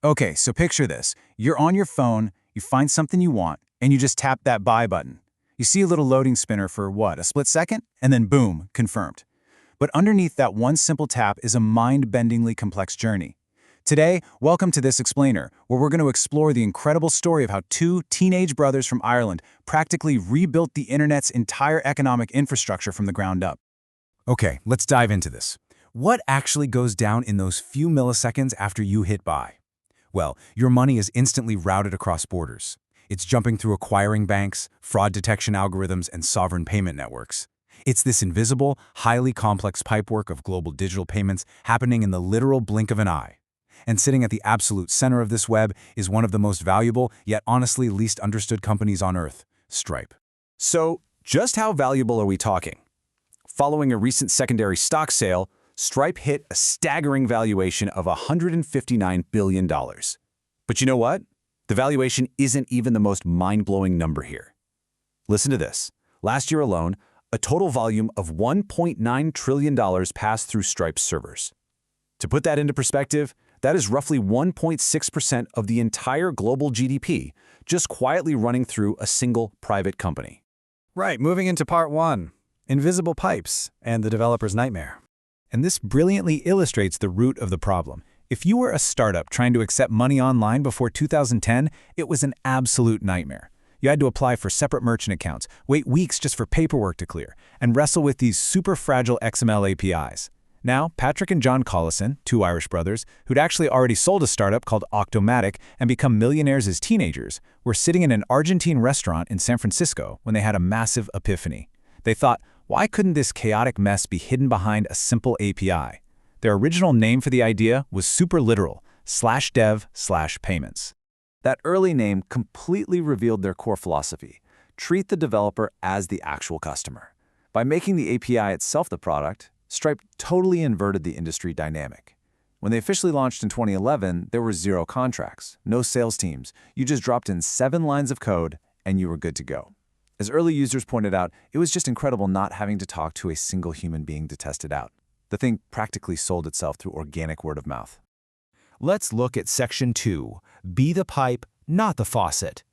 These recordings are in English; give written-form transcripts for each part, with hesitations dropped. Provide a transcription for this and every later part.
Okay, so picture this. You're on your phone, you find something you want, and you just tap that buy button. You see a little loading spinner for what, a split second? And then boom, confirmed. But underneath that one simple tap is a mind-bendingly complex journey. Today, welcome to This Explainer, where we're going to explore the incredible story of how two teenage brothers from Ireland practically rebuilt the internet's entire economic infrastructure from the ground up. Okay, let's dive into this. What actually goes down in those few milliseconds after you hit buy? Well, your money is instantly routed across borders. It's jumping through acquiring banks, fraud detection algorithms, and sovereign payment networks. It's this invisible, highly complex pipework of global digital payments happening in the literal blink of an eye. And sitting at the absolute center of this web is one of the most valuable, yet honestly least understood companies on Earth, Stripe. So, just how valuable are we talking? Following a recent secondary stock sale, Stripe hit a staggering valuation of $159 billion. But you know what? The valuation isn't even the most mind-blowing number here. Listen to this. Last year alone, a total volume of $1.9 trillion passed through Stripe's servers. To put that into perspective, that is roughly 1.6% of the entire global GDP, just quietly running through a single private company. Right, moving into part one, invisible pipes and the developer's nightmare. And this brilliantly illustrates the root of the problem. If you were a startup trying to accept money online before 2010, it was an absolute nightmare. You had to apply for separate merchant accounts, wait weeks just for paperwork to clear, and wrestle with these super fragile XML APIs. Now, Patrick and John Collison, two Irish brothers, who'd actually already sold a startup called Octomatic and become millionaires as teenagers, were sitting in an Argentine restaurant in San Francisco when they had a massive epiphany. They thought, why couldn't this chaotic mess be hidden behind a simple API? Their original name for the idea was super literal, /dev/payments. That early name completely revealed their core philosophy: treat the developer as the actual customer. By making the API itself the product, Stripe totally inverted the industry dynamic. When they officially launched in 2011, there were 0 contracts, no sales teams. You just dropped in 7 lines of code, and you were good to go. As early users pointed out, it was just incredible not having to talk to a single human being to test it out. The thing practically sold itself through organic word of mouth. Let's look at Section 2, Be the Pipe, Not the Faucet.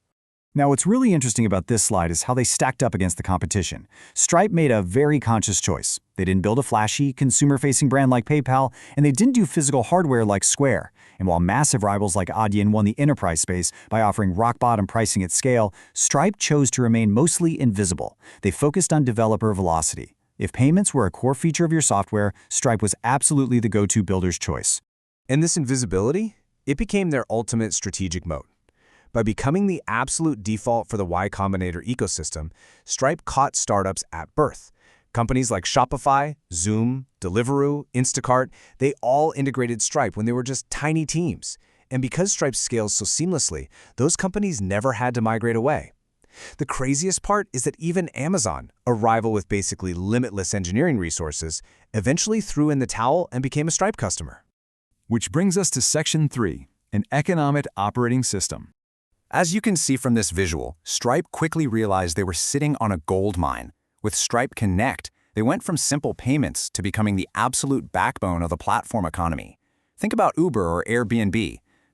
Now, what's really interesting about this slide is how they stacked up against the competition. Stripe made a very conscious choice. They didn't build a flashy, consumer-facing brand like PayPal, and they didn't do physical hardware like Square. And while massive rivals like Adyen won the enterprise space by offering rock-bottom pricing at scale, Stripe chose to remain mostly invisible. They focused on developer velocity. If payments were a core feature of your software, Stripe was absolutely the go-to builder's choice. And this invisibility, it became their ultimate strategic moat. By becoming the absolute default for the Y Combinator ecosystem, Stripe caught startups at birth. Companies like Shopify, Zoom, Deliveroo, Instacart, they all integrated Stripe when they were just tiny teams. And because Stripe scales so seamlessly, those companies never had to migrate away. The craziest part is that even Amazon, a rival with basically limitless engineering resources, eventually threw in the towel and became a Stripe customer. Which brings us to Section 3, an economic operating system. As you can see from this visual, Stripe quickly realized they were sitting on a gold mine. With Stripe Connect, they went from simple payments to becoming the absolute backbone of the platform economy. Think about Uber or Airbnb.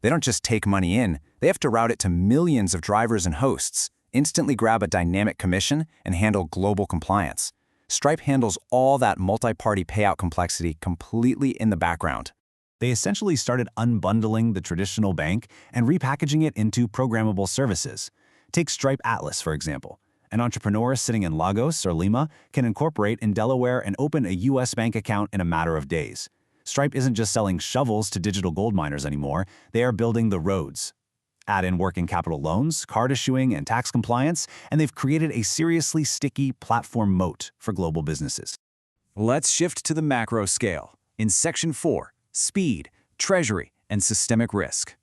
They don't just take money in, they have to route it to millions of drivers and hosts, instantly grab a dynamic commission, and handle global compliance. Stripe handles all that multi-party payout complexity completely in the background. They essentially started unbundling the traditional bank and repackaging it into programmable services. Take Stripe Atlas, for example. An entrepreneur sitting in Lagos or Lima can incorporate in Delaware and open a US bank account in a matter of days. Stripe isn't just selling shovels to digital gold miners anymore, they are building the roads. Add in working capital loans, card issuing, and tax compliance, and they've created a seriously sticky platform moat for global businesses. Let's shift to the macro scale. In Section 4, Speed, Treasury, and Systemic Risk.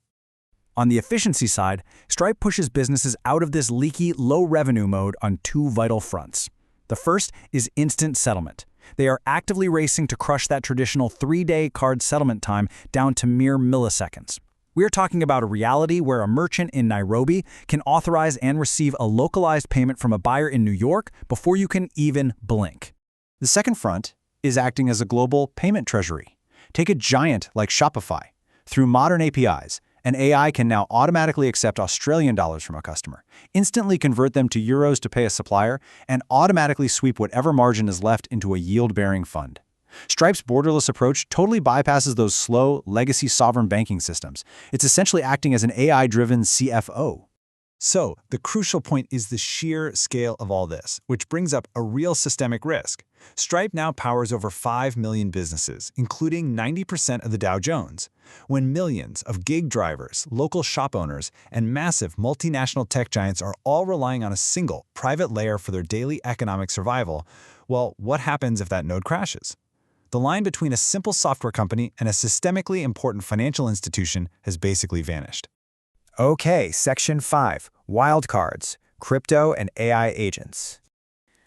On the efficiency side, Stripe pushes businesses out of this leaky, low-revenue mode on 2 vital fronts. The first is instant settlement. They are actively racing to crush that traditional 3-day card settlement time down to mere milliseconds. We're talking about a reality where a merchant in Nairobi can authorize and receive a localized payment from a buyer in New York before you can even blink. The second front is acting as a global payment treasury. Take a giant like Shopify. Through modern APIs, An AI can now automatically accept Australian dollars from a customer, instantly convert them to euros to pay a supplier, and automatically sweep whatever margin is left into a yield-bearing fund. Stripe's borderless approach totally bypasses those slow, legacy sovereign banking systems. It's essentially acting as an AI-driven CFO. So, the crucial point is the sheer scale of all this, which brings up a real systemic risk. Stripe now powers over 5 million businesses, including 90% of the Dow Jones. When millions of gig drivers, local shop owners, and massive multinational tech giants are all relying on a single, private layer for their daily economic survival, well, what happens if that node crashes? The line between a simple software company and a systemically important financial institution has basically vanished. Okay, Section 5, Wildcards, Crypto and AI Agents.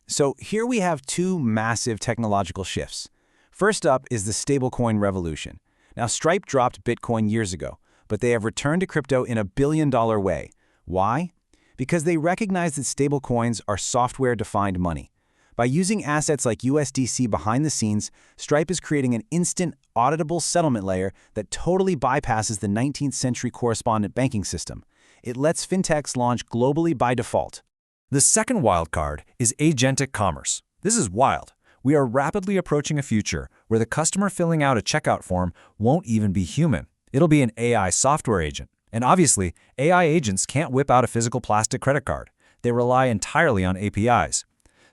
So here we have two massive technological shifts. First up is the stablecoin revolution. Now, Stripe dropped Bitcoin years ago, but they have returned to crypto in a billion-dollar way. Why? Because they recognize that stablecoins are software-defined money. By using assets like USDC behind the scenes, Stripe is creating an instant, auditable settlement layer that totally bypasses the 19th century correspondent banking system. It lets fintechs launch globally by default. The second wildcard is agentic commerce. This is wild. We are rapidly approaching a future where the customer filling out a checkout form won't even be human. It'll be an AI software agent. And obviously, AI agents can't whip out a physical plastic credit card. They rely entirely on APIs.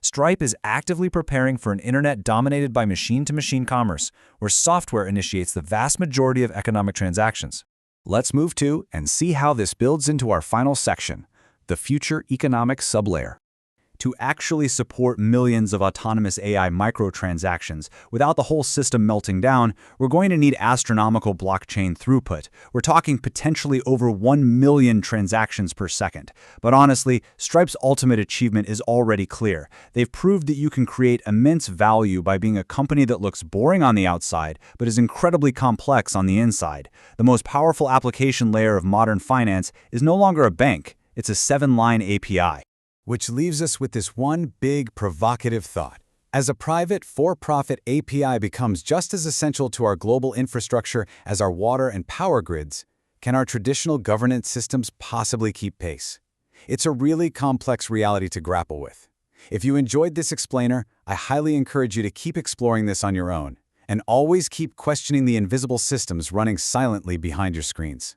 Stripe is actively preparing for an internet dominated by machine-to-machine commerce, where software initiates the vast majority of economic transactions. Let's move to and see how this builds into our final section, the future economic sublayer. To actually support millions of autonomous AI microtransactions without the whole system melting down, we're going to need astronomical blockchain throughput. We're talking potentially over 1 million transactions per second. But honestly, Stripe's ultimate achievement is already clear. They've proved that you can create immense value by being a company that looks boring on the outside, but is incredibly complex on the inside. The most powerful application layer of modern finance is no longer a bank. It's a 7-line API. Which leaves us with this one big, provocative thought. As a private, for-profit API becomes just as essential to our global infrastructure as our water and power grids, can our traditional governance systems possibly keep pace? It's a really complex reality to grapple with. If you enjoyed this explainer, I highly encourage you to keep exploring this on your own, and always keep questioning the invisible systems running silently behind your screens.